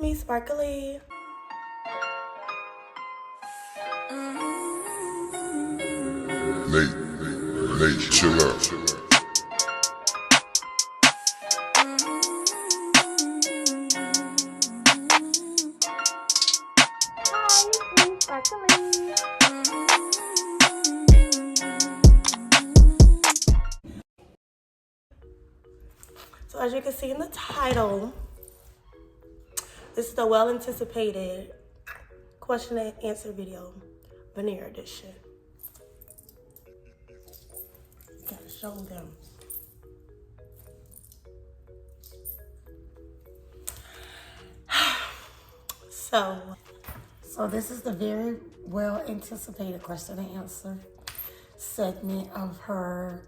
me, Sparkly. Nate, chill out. So as you can see in the title, this is the well-anticipated question and answer video, Veneer edition. Gotta show them. So this is the very well-anticipated question and answer segment of her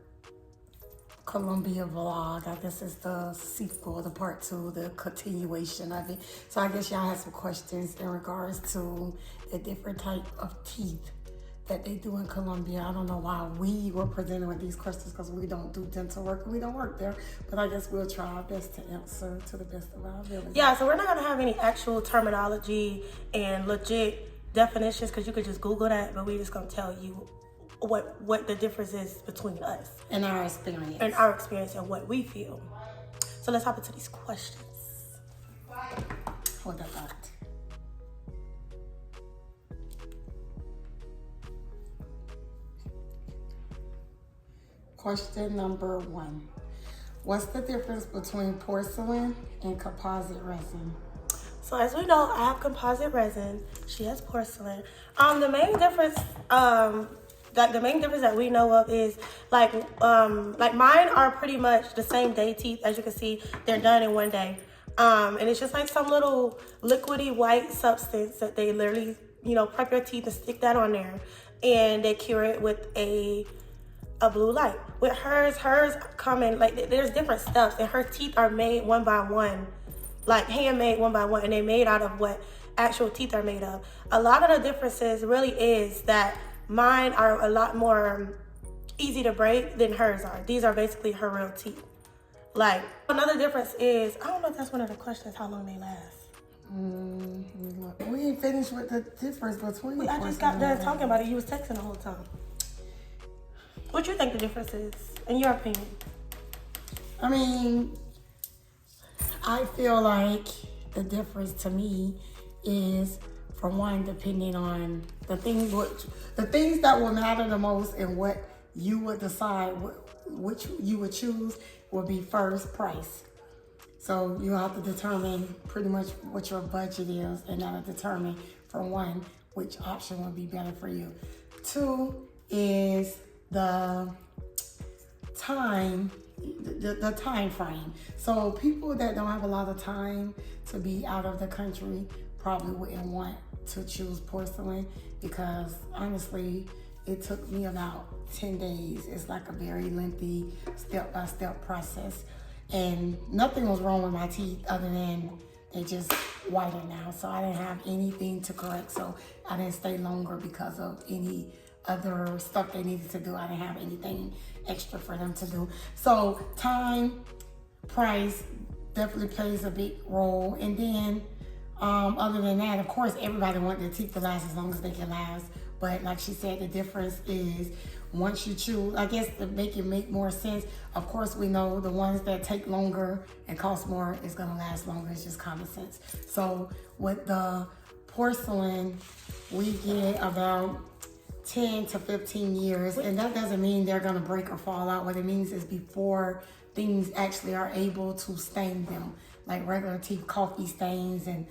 Columbia vlog. I guess it's the sequel, the part 2, the continuation of it. So I guess y'all have some questions in regards to the different type of teeth that they do in Columbia. I don't know why we were presented with these questions because we don't do dental work and we don't work there. But I guess we'll try our best to answer to the best of our ability. Yeah, so we're not gonna have any actual terminology and legit definitions because you could just Google that, but we're just gonna tell you what the difference is between us and our experience and what we feel. So let's hop into these questions. Hold that thought. Question number 1. What's the difference between porcelain and composite resin? So as we know, I have composite resin. She has porcelain. The main difference that we know of is like mine are pretty much the same day teeth. As you can see, they're done in one day. And it's just like some little liquidy white substance that they literally, prep your teeth and stick that on there. And they cure it with a blue light. With hers come in, like there's different stuff. And her teeth are made one by one, like handmade one by one. And they're made out of what actual teeth are made of. A lot of the differences really is that mine are a lot more easy to break than hers are. These are basically her real teeth. Like, another difference is, I don't know if that's one of the questions, how long they last. We ain't finished with the difference between. I just got done talking about it. You was texting the whole time. What you think the difference is, in your opinion? I mean, I feel like the difference to me is, for one, depending on the things that will matter the most and what you would decide which you would choose would be first, price. So you have to determine pretty much what your budget is, and that'll determine, for one, which option would be better for you. 2 is the time, the time frame. So people that don't have a lot of time to be out of the country probably wouldn't want to choose porcelain, because honestly, it took me about 10 days. It's like a very lengthy step-by-step process. And nothing was wrong with my teeth other than they just whiter now. So I didn't have anything to correct. So I didn't stay longer because of any other stuff they needed to do. I didn't have anything extra for them to do. So time, price definitely plays a big role. And then other than that, of course, everybody wants their teeth to last as long as they can last. But like she said, the difference is once you choose, I guess to make it make more sense, of course we know the ones that take longer and cost more is gonna last longer. It's just common sense. So with the porcelain, we get about 10 to 15 years, and that doesn't mean they're gonna break or fall out. What it means is before things actually are able to stain them, like regular teeth, coffee stains and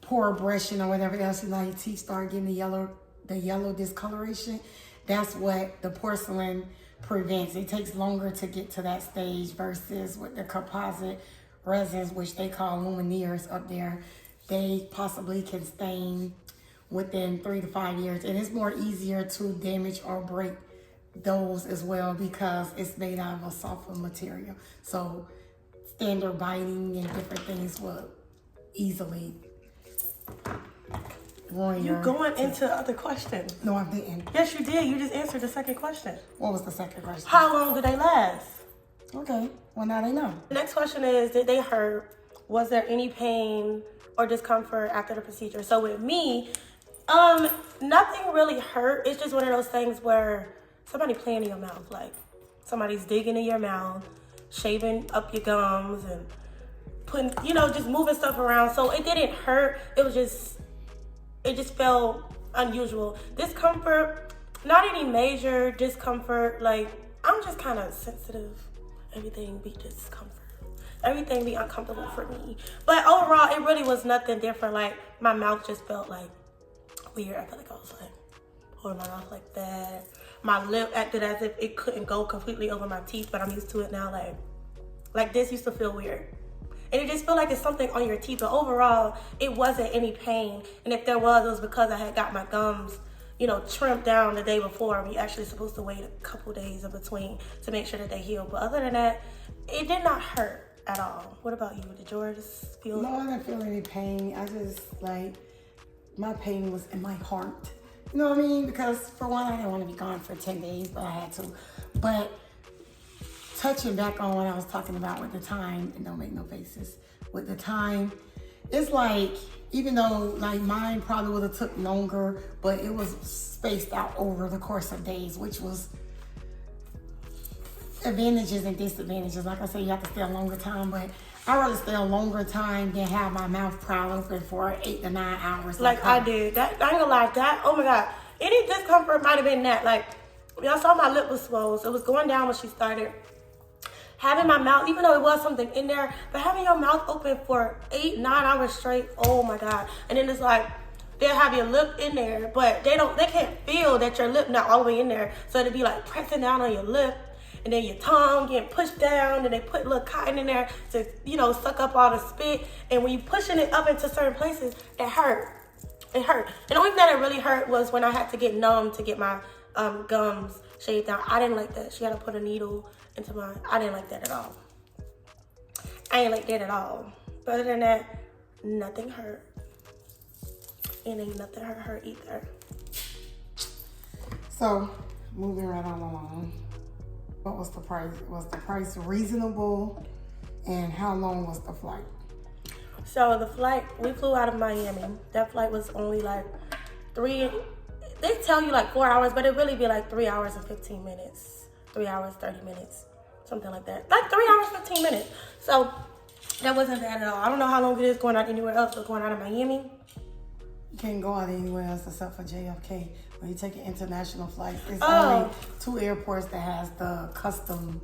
poor brushing or whatever else, your teeth start getting the yellow discoloration. That's what the porcelain prevents. It takes longer to get to that stage versus with the composite resins, which they call lumineers up there. They possibly can stain within 3 to 5 years, and it's more easier to damage or break those as well because it's made out of a softer material. So standard biting and different things will easily ruin You going into other questions. No, I didn't. Yes, you did. You just answered the second question. What was the second question? How long do they last? Okay, well now they know. The next question is, did they hurt was there any pain or discomfort after the procedure? So with me, nothing really hurt. It's just one of those things where somebody playing in your mouth, like somebody's digging in your mouth, shaving up your gums and putting, just moving stuff around. So it didn't hurt. It just felt unusual. Discomfort, not any major discomfort. Like, I'm just kind of sensitive. Everything be discomfort. Everything be uncomfortable for me. But overall, it really was nothing different. Like, my mouth just felt like weird. I felt like I was like holding my mouth like that. My lip acted as if it couldn't go completely over my teeth, but I'm used to it now. Like this used to feel weird. And it just felt like it's something on your teeth. But overall, it wasn't any pain. And if there was, it was because I had got my gums, trimmed down the day before. We actually supposed to wait a couple days in between to make sure that they healed. But other than that, it did not hurt at all. What about you? Did yours feel? No, I didn't feel any pain. I just, my pain was in my heart. You know what I mean? Because for one, I didn't want to be gone for 10 days, but I had to. But touching back on what I was talking about with the time, and don't make no faces, with the time, it's like, even though mine probably would have took longer, but it was spaced out over the course of days, which was advantages and disadvantages. Like I said, you have to stay a longer time, but I'd rather stay a longer time than have my mouth proud open for 8 to 9 hours. Like I did. That, I ain't gonna lie, that, oh my God. Any discomfort might have been that. Like, y'all saw my lip was swollen. So it was going down when she started. Having my mouth, even though it was something in there, but having your mouth open for 8, 9 hours straight, oh my God. And then it's like, they'll have your lip in there, but they can't feel that your lip not all the way in there. So it'll be like pressing down on your lip, and then your tongue getting pushed down, and they put a little cotton in there to, suck up all the spit. And when you pushing it up into certain places, it hurt. It hurt. And the only thing that it really hurt was when I had to get numb to get my gums shaved down. I didn't like that. She had to put a needle into mine. I didn't like that at all. I ain't like that at all. But other than that, nothing hurt. And ain't nothing hurt either. So, moving right on along. What was the price? Was the price reasonable? And how long was the flight? So the flight, we flew out of Miami. That flight was only like 3, they tell you like 4 hours, but it really be like 3 hours and 15 minutes. 3 hours, 30 minutes, something like that. Like 3 hours, 15 minutes. So that wasn't bad at all. I don't know how long it is going out anywhere else, but going out of Miami. You can't go out anywhere else except for JFK. When you take an international flight, it's only 2 airports that has the custom,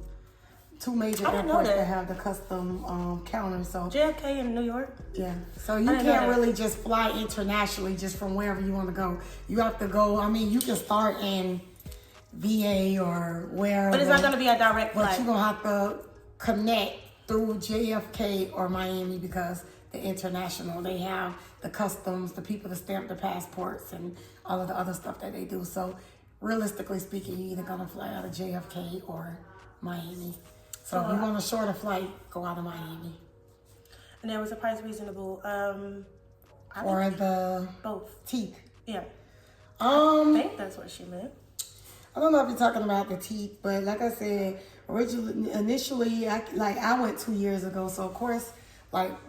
2 major airports that have the custom counter. So JFK in New York? Yeah. So you can't really just fly internationally just from wherever you want to go. You have to go, you can start in VA or wherever. But it's not going to be a direct flight. But you're going to have to connect through JFK or Miami because the international, they have the customs, the people that stamp the passports and all of the other stuff that they do. So realistically speaking, you're either going to fly out of JFK or Miami. So if you want a shorter flight, go out of Miami. And there was a price reasonable. Or the both teeth. Yeah. I think that's what she meant. I don't know if you're talking about the teeth, but like I said, initially, I went 2 years ago. So of course,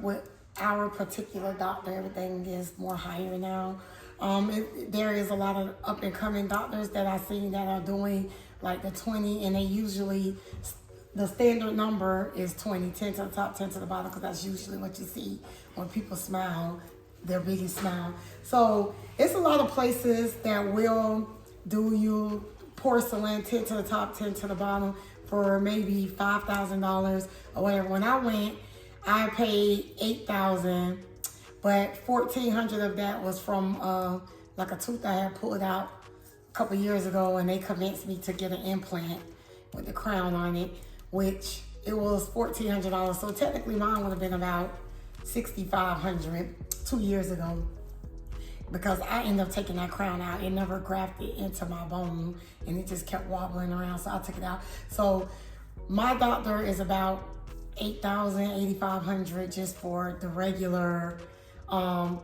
with our particular doctor, everything is more higher now. There is a lot of up and coming doctors that I've seen that are doing like the 20, and they usually, the standard number is 20, 10 to the top, 10 to the bottom, because that's usually what you see when people smile, their biggest smile. So it's a lot of places that will do you porcelain, 10 to the top, 10 to the bottom, for maybe $5,000 or whatever. When I went, I paid $8,000, but $1,400 of that was from a tooth I had pulled out a couple years ago, and they convinced me to get an implant with the crown on it, which it was $1,400. So technically mine would have been about $6,500 2 years ago, because I ended up taking that crown out. It never grafted into my bone, and it just kept wobbling around, so I took it out. So my doctor is about $8,000, $8,500 just for the regular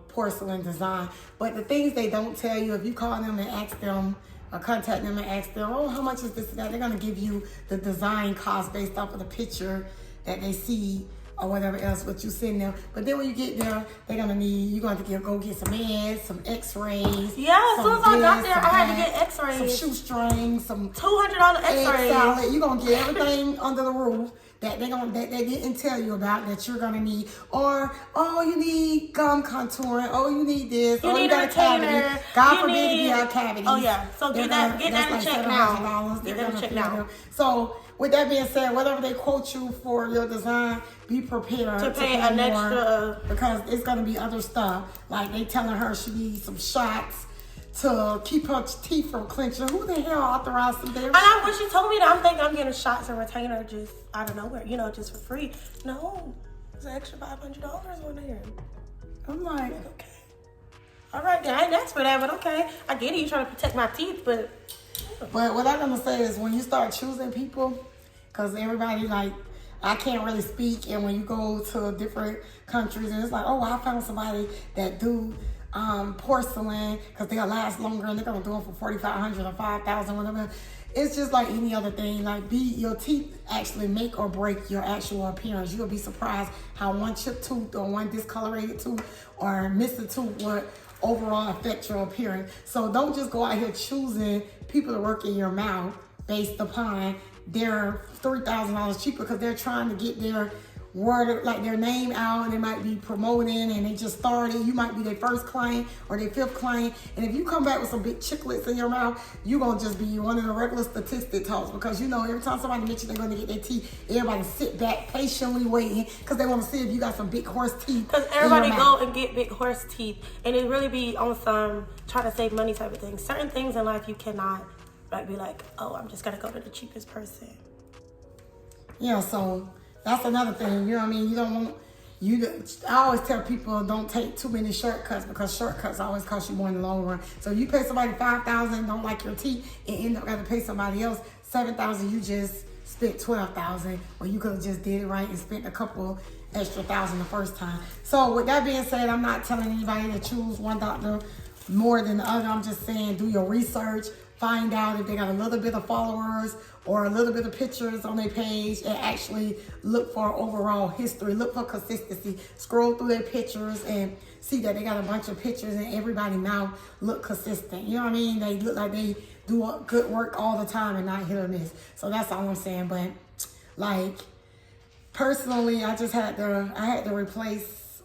porcelain design. But the things they don't tell you, if you call them and ask them, or contact them and ask them, oh, how much is this and that, they're gonna give you the design cost based off of the picture that they see or whatever else what you send them. But then when you get there, you're gonna have to go get some meds, some x-rays. Yeah, as soon as I got there, I had to get x-rays. Some shoestrings, some $200 x-rays. salad. You're gonna get everything under the roof that they didn't tell you about that you're gonna need. Or, oh, you need gum contouring. Oh, you need this. You oh, need you got a a cavity. retainer. God forbid you have cavities. Oh yeah. So get that in check now. Get that in check now. So with that being said, whatever they quote you for your design, be prepared to pay an extra, because it's gonna be other stuff. Like they telling her she needs some shots to keep her teeth from clenching. Who the hell authorized some damn And when she told me that, I'm thinking I'm getting shots and retainer just out of nowhere, just for free. No, it's an extra $500 on there. I'm like, okay. All right, then I ain't asked for that, but okay. I get it, you trying to protect my teeth, but what I'm gonna say is when you start choosing people, because everybody I can't really speak, and when you go to different countries and it's like, oh, I found somebody that do porcelain because they'll last longer and they're gonna do them for $4,500 or $5,000, whatever. It's just like any other thing. Your teeth actually make or break your actual appearance. You'll be surprised how one chipped tooth or one discolorated tooth or missing tooth would overall affect your appearance. So don't just go out here choosing people to work in your mouth based upon they're $3,000 cheaper because they're trying to get their word, their name out, and they might be promoting and they just started. You might be their first client or their fifth client. And if you come back with some big chiclets in your mouth, you're going to just be one of the regular statistic talks because every time somebody mentions they're going to get their teeth, everybody sit back patiently waiting because they want to see if you got some big horse teeth. Because everybody go and get big horse teeth and it really be on some try to save money type of thing. Certain things in life you cannot be like, oh, I'm just going to go to the cheapest person. Yeah, so that's another thing, you know what I mean? You don't want, I always tell people don't take too many shortcuts because shortcuts always cost you more in the long run. So you pay somebody $5,000, don't like your teeth, and end up having to pay somebody else $7,000, you just spent $12,000, or you could have just did it right and spent a couple extra thousand the first time. So with that being said, I'm not telling anybody to choose one doctor more than the other. I'm just saying do your research, find out if they got a little bit of followers or a little bit of pictures on their page, and actually look for overall history, look for consistency, scroll through their pictures and see that they got a bunch of pictures and everybody's mouth look consistent. You know what I mean? They look like they do good work all the time and not hit or miss. So that's all I'm saying. But personally, I had to replace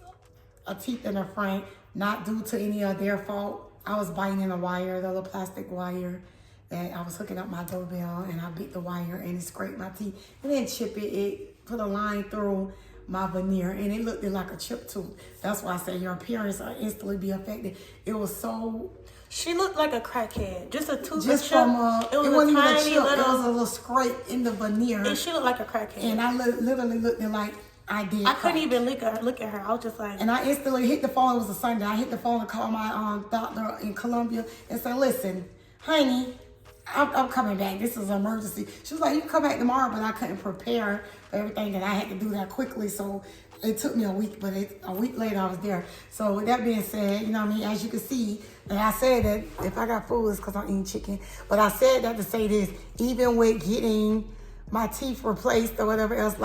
a tooth in the front, not due to any of their fault. I was biting a wire, the little plastic wire that I was hooking up my doorbell, and I bit the wire and it scraped my teeth. And then chip it put a line through my veneer and it looked like a chipped tooth. That's why I say your appearance will instantly be affected. It was so... She looked like a crackhead. Just a tooth. Just from it wasn't even a chip. It was a little scrape in the veneer. And she looked like a crackhead. And I literally looked like I did. I couldn't even look at her. I was just like... And I instantly hit the phone. It was a Sunday. I hit the phone to call my doctor in Columbia and say, listen, honey, I'm coming back. This is an emergency. She was like, you can come back tomorrow, but I couldn't prepare for everything that I had to do that quickly. So it took me a week, but a week later I was there. So with that being said, you know what I mean? As you can see, and I said that if I got food, it's because I'm eating chicken. But I said that to say this, even with getting my teeth replaced or whatever else,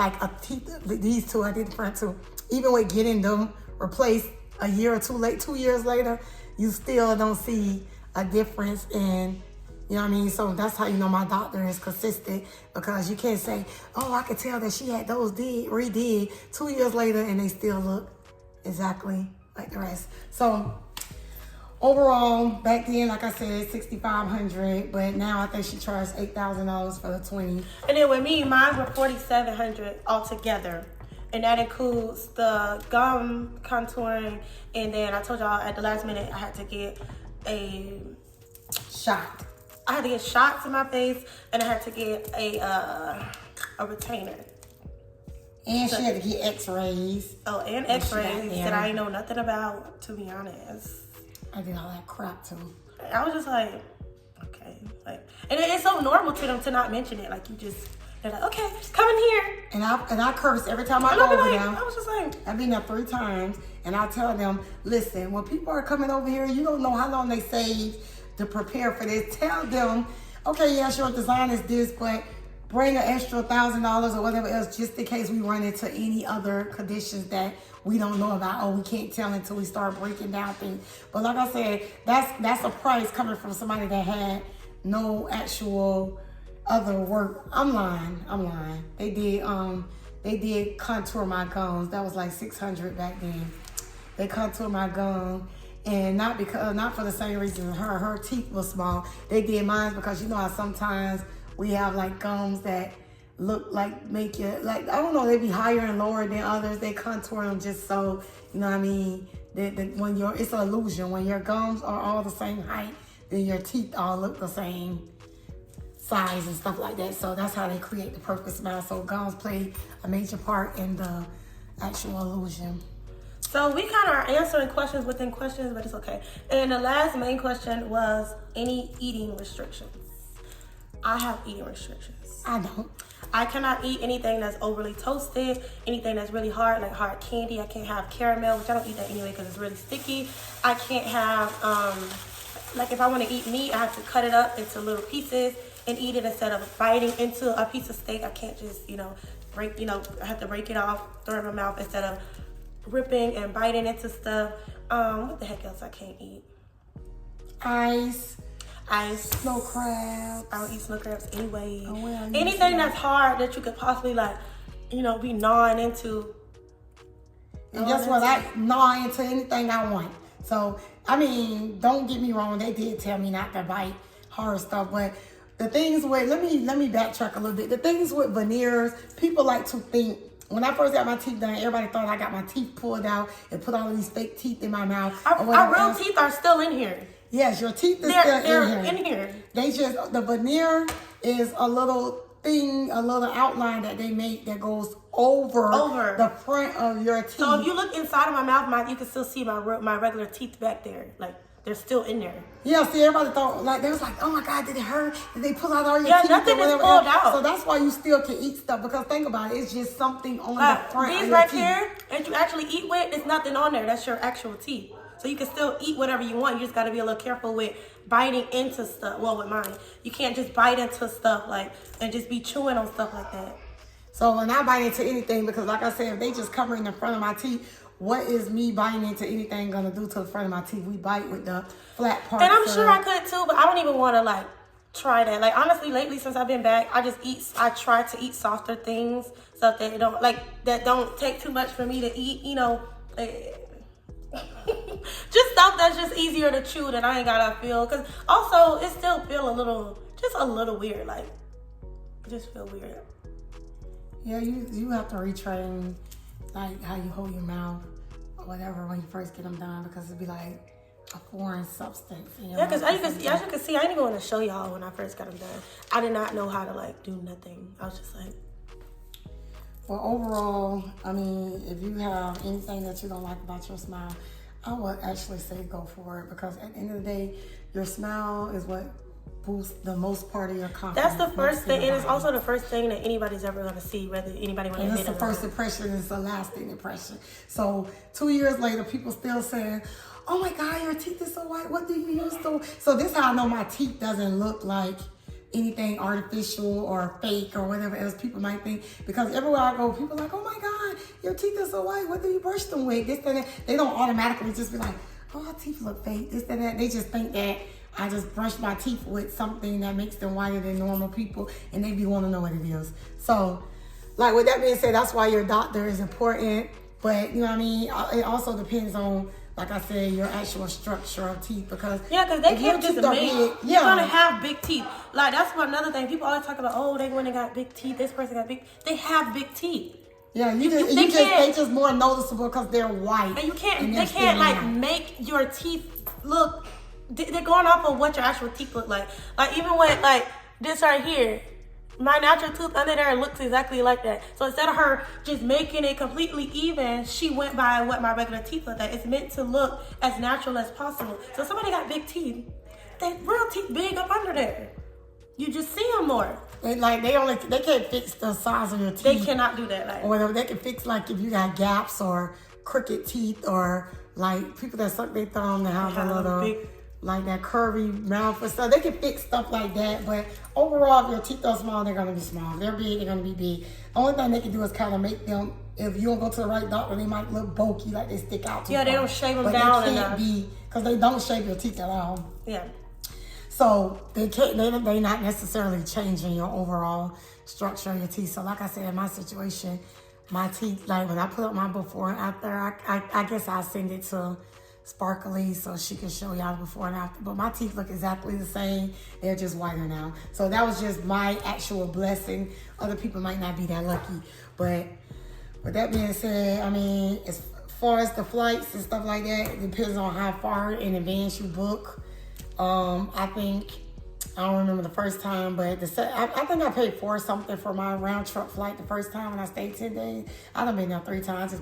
these two, I did the front two, even with getting them replaced a year or 2 years later, you still don't see a difference in, you know what I mean? So that's how you know my doctor is consistent, because you can't say, oh, I could tell that she had those redid 2 years later and they still look exactly like the rest. So overall, back then, like I said, $6,500, but now I think she charged $8,000 for the 20. And then with me, mine were $4,700 altogether. And that includes the gum contouring, and then I told y'all at the last minute I had to get a shot. I had to get shots in my face, and I had to get a retainer. And she had to get x-rays. Oh, and x-rays that I ain't know nothing about, to be honest. I did all that crap too. I was just like, okay. And it's so normal to them to not mention it. They're like, okay, come in here. And I curse every time I go over there. I was just like, I've been there 3 times, and I tell them, listen, when people are coming over here, you don't know how long they save to prepare for this. Tell them, okay, yes, your design is this, but bring an extra $1,000 or whatever else just in case we run into any other conditions that we don't know about, or we can't tell until we start breaking down things. But like I said, that's a price coming from somebody that had no actual other work. I'm lying. They did contour my gums. That was like $600 back then. They contour my gum, and not for the same reason her teeth were small. They did mine because you know how sometimes we have like gums that look like make you like, I don't know, they be higher and lower than others. They contour them just so, you know what I mean, when it's an illusion. When your gums are all the same height, then your teeth all look the same size and stuff like that. So that's how they create the perfect smile. So gums play a major part in the actual illusion. So we kind of are answering questions within questions, but it's okay. And the last main question was any eating restrictions. I have eating restrictions. I don't. I cannot eat anything that's overly toasted, anything that's really hard, like hard candy. I can't have caramel, which I don't eat that anyway because it's really sticky. I can't have, like if I want to eat meat, I have to cut it up into little pieces and eat it instead of biting into a piece of steak. I can't just, I have to break it off, throw it in my mouth instead of ripping and biting into stuff. What the heck else I can't eat? Ice. Snow crabs. I don't eat snow crabs anyway. Oh, well, anything that's hard that you could possibly be gnawing into. And guess what? I gnaw into anything I want. So, I mean, don't get me wrong. They did tell me not to bite hard stuff, but the things with, let me backtrack a little bit. The things with veneers, people like to think, when I first got my teeth done, everybody thought I got my teeth pulled out and put all of these fake teeth in my mouth. Our real teeth are still in here. Yes, your teeth is still in here. They just, the veneer is a little thing, a little outline that they make that goes over the front of your teeth. So if you look inside of my mouth, you can still see my regular teeth back there. Like, they're still in there. Yeah, see, everybody thought, like, they was like, oh my God, did it hurt? Did they pull out all your teeth? Nothing is pulled out. So that's why you still can eat stuff, because think about it, it's just something on the front of these your right teeth. here, that you actually eat with, there's nothing on there. That's your actual teeth. So you can still eat whatever you want. You just got to be a little careful with biting into stuff. Well, with mine, you can't just bite into stuff and just be chewing on stuff like that. So when I bite into anything, because like I said, if they just cover in the front of my teeth, what is me biting into anything gonna do to the front of my teeth? We bite with the flat part. And I'm sure I could too, but I don't even want to try that. Like, honestly, lately since I've been back, I try to eat softer things, stuff that don't take too much for me to eat. Just stuff that's just easier to chew that I ain't gotta feel. Cause also it still feel a little weird. Like, it just feel weird. Yeah, you have to retrain like how you hold your mouth or whatever when you first get them done, because it'd be like a foreign substance in your mouth. Because as you can see, I didn't even want to show y'all when I first got them done. I did not know how to do nothing. I was just like. Well, overall, I mean, if you have anything that you don't like about your smile, I would actually say go for it, because at the end of the day, your smile is what boosts the most part of your confidence. That's the first thing, and it's also the first thing that anybody's ever going to see, whether anybody want to admit it. And it's the first impression, it's the lasting impression. So 2 years later, people still saying, oh my God, your teeth is so white. What do you use to? So this is how I know my teeth doesn't look like anything artificial or fake or whatever else people might think, because everywhere I go, people are like, oh my God, your teeth are so white. What do you brush them with? This and that. They don't automatically just be like, oh, her teeth look fake. This and that. They just think that I just brush my teeth with something that makes them whiter than normal people, and they be want to know what it is. So, with that being said, that's why your doctor is important. But you know what I mean. It also depends on, like I said, your actual structure of teeth, because they can't just make. You're gonna have big teeth. That's another thing. People always talk about, oh, they went and got big teeth. This person got big. They have big teeth. Yeah, they just more noticeable because they're white. And they can't make your teeth look. They're going off of what your actual teeth look like. Even with this right here, my natural tooth under there looks exactly like that. So instead of her just making it completely even, she went by what my regular teeth look like. It's meant to look as natural as possible. So if somebody got big teeth, they real teeth big up under there. You just see them more. They can't fix the size of your teeth. They cannot do that. Or whatever. They can fix if you got gaps or crooked teeth, or people that suck their thumb and have a little like that curvy mouth and stuff. They can fix stuff like that, but overall, if your teeth are small, they're gonna be small. If they're big, they're gonna be big. The only thing they can do is kind of make them, if you don't go to the right doctor, they might look bulky, like they stick out too far. They don't shave them but down they can't enough. be, because they don't shave your teeth at all. Yeah. So they can't, they're not necessarily changing your overall structure of your teeth. So like I said, in my situation, my teeth, like when I put up my before and after, I guess I'll send it to Sparkly so she can show y'all the before and after. But my teeth look exactly the same. They're just whiter now. So that was just my actual blessing. Other people might not be that lucky. But with that being said, I mean, as far as the flights and stuff like that, it depends on how far in advance you book. I think, I don't remember the first time, but I think I paid $4 something for my round trip flight the first time when I stayed 10 days. I done been there 3 times.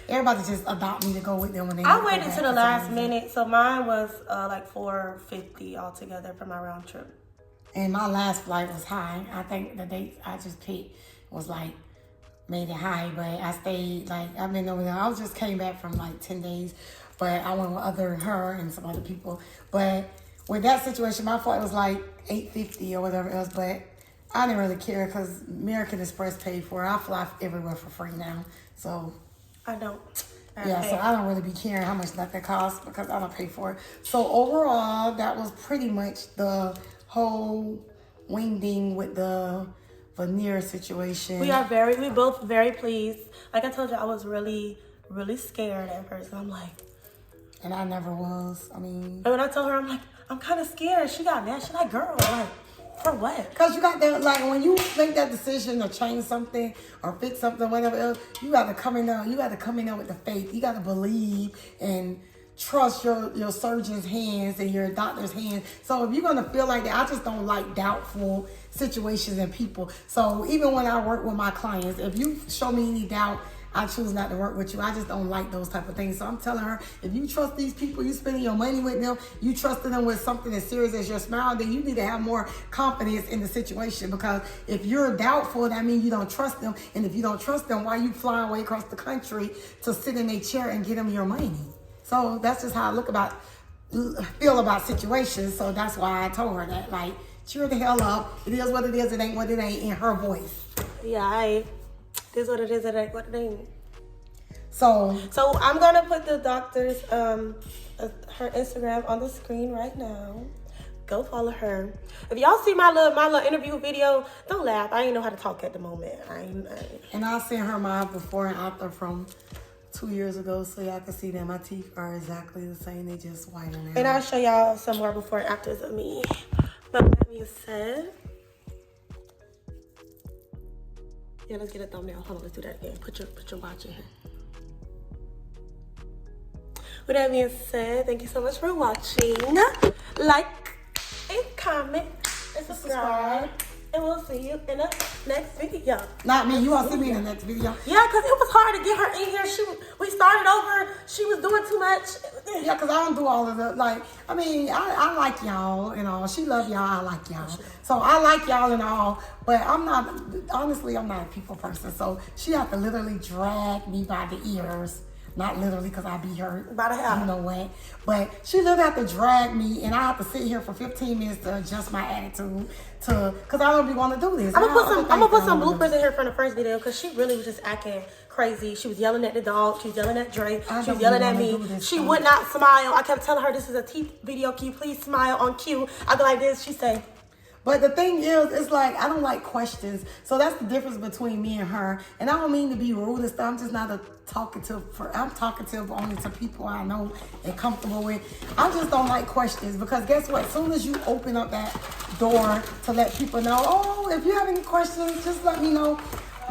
Everybody just adopt me to go with them when they I waited to the last minute, so mine was like $450 altogether for my round trip. And my last flight was high. I think the date I just picked was like, made it high, but I stayed, like, I've been over there. I just came back from like 10 days, but I went with her and some other people. But with that situation, my flight was like $850 or whatever it was, but I didn't really care because American Express paid for it. I fly everywhere for free now, so. I don't. So I don't really be caring how much that costs because I don't pay for it. So overall, that was pretty much the whole wingding with the Veneer situation. We both very pleased. Like I told you, I was really, really scared at first. And I'm like. And I never was. I mean. And when I told her, I'm like, I'm kind of scared. She got mad. She's like, girl, like, for what? Because you got that, like, when you make that decision to change something or fix something, whatever else, you got to come in there. You got to come in there with the faith. You got to believe and trust your surgeon's hands and your doctor's hands. So if you're going to feel like that, I just don't like doubtful situations and people. So even when I work with my clients, if you show me any doubt, I choose not to work with you. I just don't like those type of things. So I'm telling her, if you trust these people, you spending your money with them, you trusting them with something as serious as your smile, then you need to have more confidence in the situation. Because if you're doubtful, that means you don't trust them. And if you don't trust them, why are you flying away across the country to sit in a chair and get them your money? So that's just how I feel about situations. So that's why I told her that, like, cheer the hell up. It is what it is. It ain't what it ain't, in her voice. Yeah, it is what it is. It ain't what it ain't. So I'm gonna put the doctor's her Instagram on the screen right now. Go follow her. If y'all see my little interview video, don't laugh. I ain't know how to talk at the moment. And I'll send her my before and after from 2 years ago, so y'all can see that my teeth are exactly the same. They just whiter now. And I'll show y'all some more before and afters of me. But that being said, yeah, let's get a thumbnail. Hold on, let's do that again. Put your watch in here. With that being said, thank you so much for watching. Like and comment and subscribe. And we'll see you in the next video. Not me. You won't see me in the next video. Yeah, because it was hard to get her in here. We started over. She was doing too much. Yeah, because I don't do all of the, like, I mean, I like y'all and all. She love y'all. I like y'all. So I like y'all and all. But honestly, I'm not a people person. So she have to literally drag me by the ears. Not literally, because I be hurt. By the hell. You know what? But she literally have to drag me, and I have to sit here for 15 minutes to adjust my attitude because I don't be want to do this. I'm gonna put some bloopers in here from the first video because she really was just acting crazy. She was yelling at the dog. She was yelling at Dre. She was yelling at me. She would not smile. I kept telling her, this is a teeth video. Can you please smile on cue? I go like this. She say. But the thing is, it's like, I don't like questions. So that's the difference between me and her. And I don't mean to be rude and stuff. I'm just not a talkative. I'm talkative only to people I know and comfortable with. I just don't like questions because guess what? As soon as you open up that door to let people know, oh, if you have any questions, just let me know.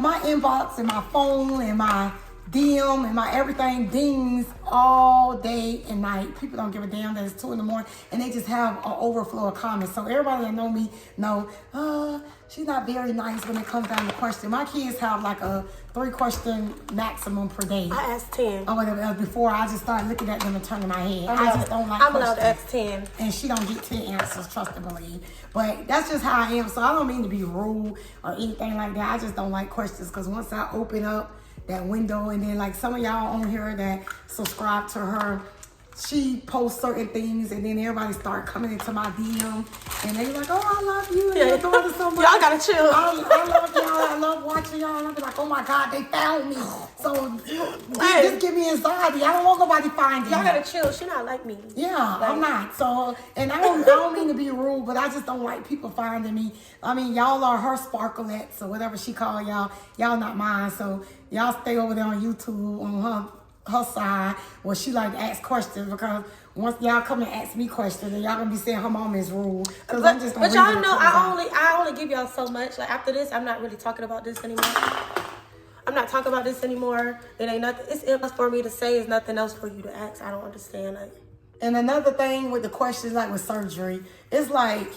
My inbox and my phone and my DM and my everything dings all day and night. People don't give a damn that it's 2 a.m. and they just have an overflow of comments. So everybody that know me know, she's not very nice when it comes down to question. My kids have like a 3-question maximum per day. I asked 10. Or whatever else before I just started looking at them and turning my head. I just don't like I'm questions. allowed to ask 10. And she don't get 10 answers, trust and believe. But that's just how I am. So I don't mean to be rude or anything like that. I just don't like questions because once I open up that window, and then like some of y'all on here that subscribe to her she posts certain things, and then everybody start coming into my DM, and they like, "Oh, I love you, and your daughter so much." Y'all gotta chill. I love y'all. I love watching y'all. And I'll be like, "Oh my God, they found me." So just give me anxiety. I don't want nobody finding me. Y'all gotta chill. She not like me. Yeah, I'm not. So, and I don't mean to be rude, but I just don't like people finding me. I mean, y'all are her sparklettes or whatever she call y'all. Y'all not mine. So y'all stay over there on YouTube on her side where she like to ask questions, because once y'all come and ask me questions, and y'all gonna be saying her mom is rude. But y'all know I only give y'all so much. Like after this, I'm not really talking about this anymore. I'm not talking about this anymore. It ain't nothing. It's enough for me to say. It's nothing else for you to ask. I don't understand. Like, and another thing with the questions, like with surgery, it's like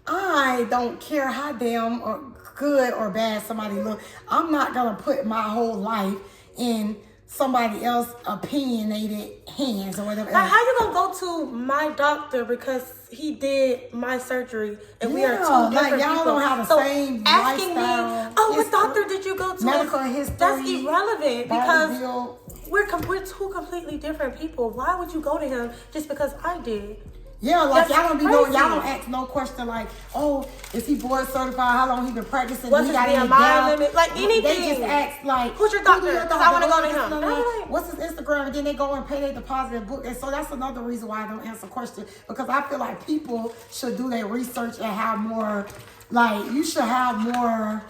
I don't care how damn or good or bad somebody look. I'm not gonna put my whole life in somebody else opinionated hands or whatever. Like, how you gonna go to my doctor because he did my surgery and we are two different y'all people? don't have the same asking lifestyle, me, oh, what doctor did you go to? Medical history. That's irrelevant because build. we're two completely different people. Why would you go to him just because I did? Yeah, like That's y'all don't crazy. y'all don't ask no question like, oh, is he board certified? How long he been practicing? What's his BMI limit? Like anything. They just ask like, who's your doctor? Because I want to go to him. What's his Instagram? And then they go and pay their deposit and book. And so that's another reason why I don't answer questions, because I feel like people should do their research and have more, like you should have more,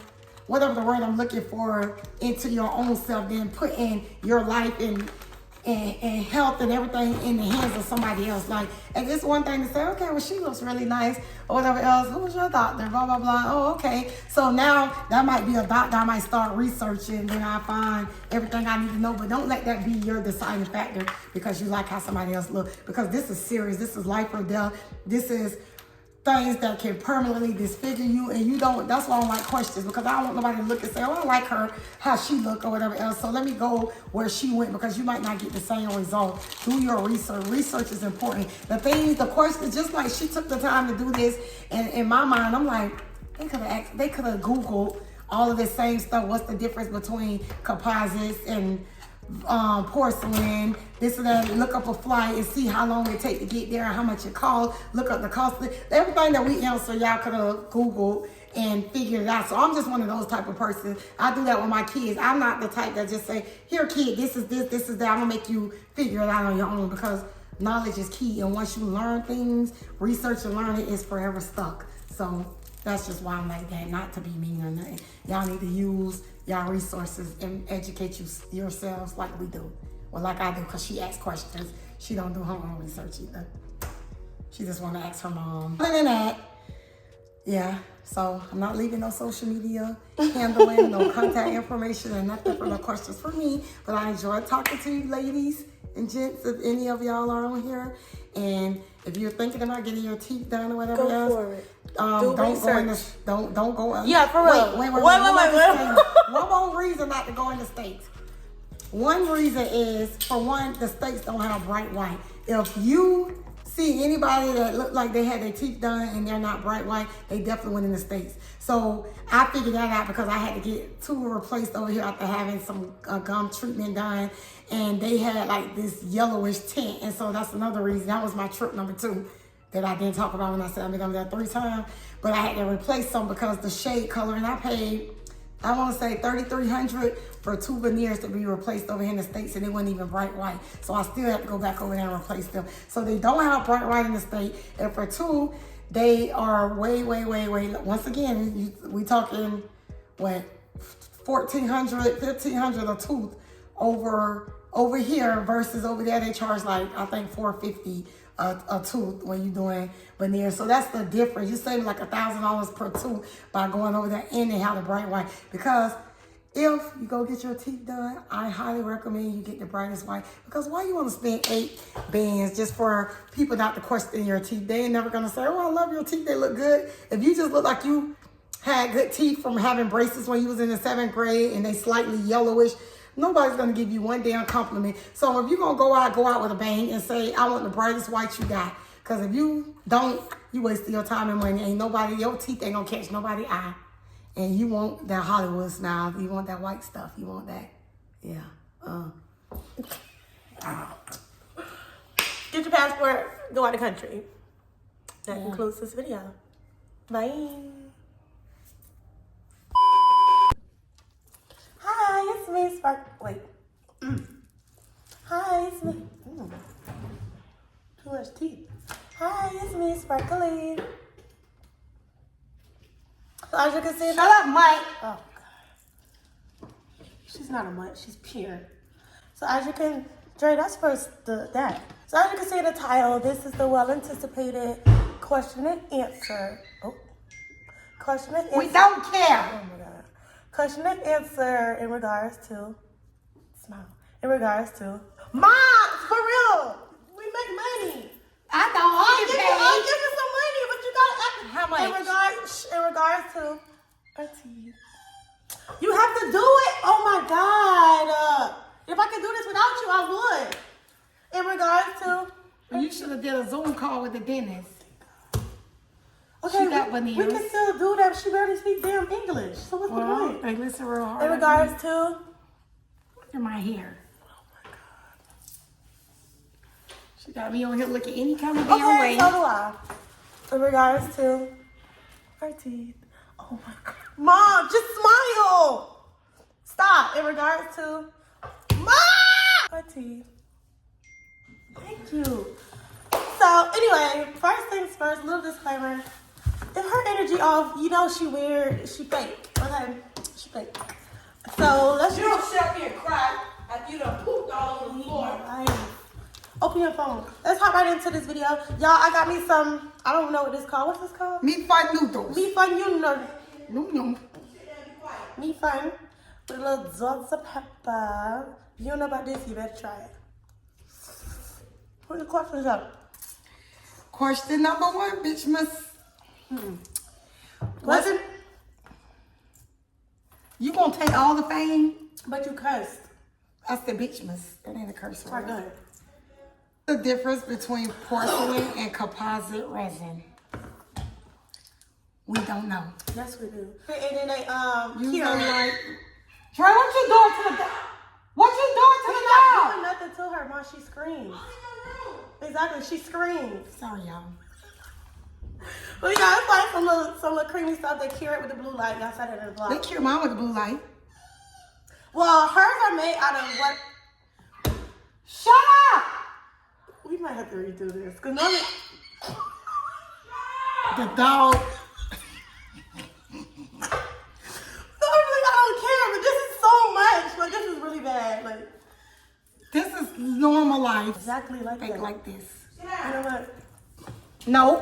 whatever the word I'm looking for, into your own self than putting your life and health and everything in the hands of somebody else. Like, and it's one thing to say, okay, well, she looks really nice or whatever else. Who's your doctor? Blah, blah, blah. Oh, okay. So now that might be a doctor I might start researching. Then I find everything I need to know. But don't let that be your deciding factor because you like how somebody else looks. Because this is serious. This is life or death. This is things that can permanently disfigure you, and you don't. That's why I don't like questions, because I don't want nobody to look and say, oh, I like her, how she look or whatever else, so let me go where she went, because you might not get the same result. Do your research. Research is important. The questions, just like she took the time to do this, and in my mind, I'm like, they could have Googled all of this same stuff. What's the difference between composites and porcelain, this and that, look up a flight and see how long it take to get there and how much it costs, look up the cost, everything that we answer, y'all could have Googled and figured it out. So I'm just one of those type of persons. I do that with my kids. I'm not the type that just say, here kid, this is that, I'm gonna make you figure it out on your own, because knowledge is key, and once you learn things, research and learn it is forever stuck. So that's just why I'm like that, not to be mean or nothing. Y'all need to use y'all resources and educate yourselves like we do. Well, like I do, because she asks questions. She don't do her own research either. She just want to ask her mom. Other than that, yeah, so I'm not leaving no social media handling, no contact information, and nothing for no questions for me. But I enjoyed talking to you ladies and gents, if any of y'all are on here. And if you're thinking about getting your teeth done or whatever go else, for it. don't go. Yeah, for real. Wait. One more reason not to go in the States. One reason is, for one, the States don't have bright white. If you see anybody that look like they had their teeth done and they're not bright white, they definitely went in the States. So I figured that out because I had to get two replaced over here after having some gum treatment done, and they had like this yellowish tint, and so that's another reason. That was my trip number 2 that I didn't talk about when I said I've been over there 3 times, but I had to replace some because the shade color, and I paid, I want to say $3,300 for 2 veneers to be replaced over here in the States, and they weren't even bright white. So I still have to go back over there and replace them. So they don't have bright white in the state, and for 2, they are way, once again, we talking, what, $1,400, $1,500 a tooth over here versus over there they charge like, I think $450 a tooth when you're doing veneer. So that's the difference. You're saving like $1,000 per tooth by going over there, and they have the bright white. Because if you go get your teeth done, I highly recommend you get the brightest white. Because why you want to spend 8 bands just for people not to question your teeth? They ain't never going to say, oh, I love your teeth, they look good. If you just look like you had good teeth from having braces when you was in the 7th grade and they slightly yellowish, nobody's going to give you one damn compliment. So if you're going to go out with a bang and say, I want the brightest white you got. Because if you don't, you waste your time and money. Ain't nobody, your teeth ain't going to catch nobody's eye. And you want that Hollywood smile. You want that white stuff. You want that. Yeah. Get your passport, go out of the country. That concludes this video. Bye. Hi, it's me, Spark. Wait. Hi, it's me. Too much teeth. Hi, it's me, Sparkly. So as you can see, Shut up, Mike. oh God, she's not a mutt. She's pure. So as you can, Dre, that's first that. So as you can see in the title, this is the well-anticipated question and answer. Oh, question and answer. We don't care. Oh my God. Question and answer in regards to smile. In regards to Mom, for real. We make money. I don't want I'll to give you some money, but you gotta act. How much? In regards to our teeth. You have to do it. Oh my God. If I could do this without you, I would. In regards to. Well, you should have did a Zoom call with the dentist. Okay, She got we veneers. can still do that. She barely speaks damn English. So what's the Well, point? they listen real hard. In regards to. Look at my hair. She got me on here looking any kind of damn Okay, way. so do I. In regards to our teeth. Oh my God. Mom, just smile. Stop. In regards to Mom! Our teeth. Thank you. So, anyway, first things first, little disclaimer. If her energy off, you know she weird, she fake. Okay? She fake. So, let's You don't sit up here and cry after you done pooped all over the floor. Open your phone. Let's hop right into this video. Y'all, I got me some, I don't know what this called. What's this called? Meat fun noodles. Me fun, you know. Noom. Me fun. With a little dots of pepper. If you don't know about this, you better try it. Put the questions up. Question number 1, bitch miss. Wasn't, You gonna take all the fame? but you cursed. That's the bitch miss. That ain't a curse All right, word. go ahead. The difference between porcelain and composite resin. We don't know. Yes, we do. And then they, You cure. know, like, Trey, what you doing to the dog? What you doing to We're the not dog? doing nothing to her, Mom. She screams. Exactly, she screams. Sorry, y'all. But we got like some little creamy stuff. They cure it with the blue light. Y'all said it in the They vlog. cure mine with the blue light. Well, hers are made out of what? Shut up! We might have to redo this. Cause normally, The dog. normally I don't care, but this is so much. Like this is really bad. Like This is normal life. exactly like Fake that. like this. You know what? No.